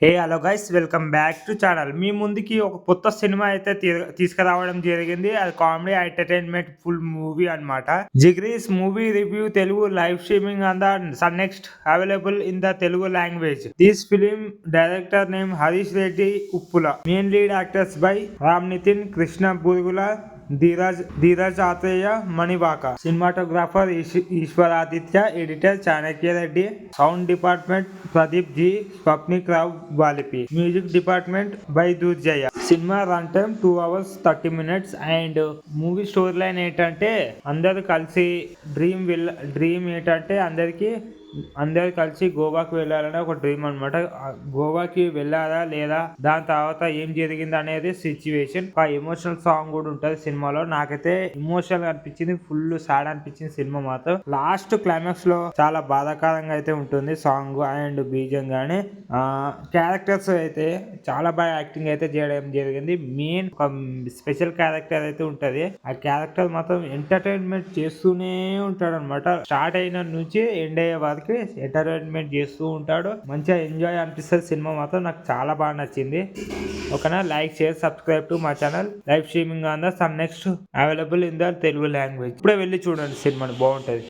Hello guys, welcome back to channel. మీ ముందుకి ఒక కొత్త సినిమా అయితే తీసుకురావడం జరిగింది. అది కామెడీ ఎంటర్టైన్మెంట్ ఫుల్ మూవీ అన్నమాట. Jigris movie review Telugu live streaming on the Sun NXT available in the Telugu language. This film director name Harish Reddy Uppula. Main lead actors by Ram Nithin, Krishna Burugula, Dheeraj Athreya, Manivaka. Cinematographer Eshwaraditya, editor Chanakya Reddy, sound department Pradeep G, Swapnik Rao Valipi, music department by Durjaya. Cinema run time 2 hours 30 minutes and movie story line ఏంటంటే అందరూ కలిసి dream ఏంటంటే అందరు కలిసి గోవాకి వెళ్ళాలని ఒక dream అనమాట. గోవాకి వెళ్ళారా లేదా, దాని తర్వాత ఏం జరిగింది అనేది సిచ్యువేషన్. ఆ ఎమోషనల్ సాంగ్ కూడా ఉంటది సినిమాలో. నాకైతే ఎమోషనల్ అనిపించింది, ఫుల్ సాడ్ అనిపించింది సినిమా మాత్రం. లాస్ట్ క్లైమాక్స్ లో చాలా బాధాకరంగా అయితే ఉంటుంది సాంగ్ అండ్ బీజం గానీ. క్యారెక్టర్స్ అయితే చాలా బాగా యాక్టింగ్ అయితే చేయడం జరిగింది. మెయిన్ ఒక స్పెషల్ క్యారెక్టర్ అయితే ఉంటది. ఆ క్యారెక్టర్ మాత్రం ఎంటర్టైన్మెంట్ చేస్తూనే ఉంటాడు అనమాట. స్టార్ట్ అయిన నుంచి ఎండ్ అయ్యే వరకు ఎంటర్టైన్మెంట్ చేస్తూ ఉంటాడు. మంచిగా ఎంజాయ్ అనిపిస్తుంది సినిమా మాత్రం. నాకు చాలా బాగా నచ్చింది. ఓకేనా, లైక్ షేర్ సబ్స్క్రైబ్ టు మా channel. Live streaming on the Sun NXT available in the Telugu language. ఇప్పుడే వెళ్ళి చూడండి సినిమాని, బాగుంటది.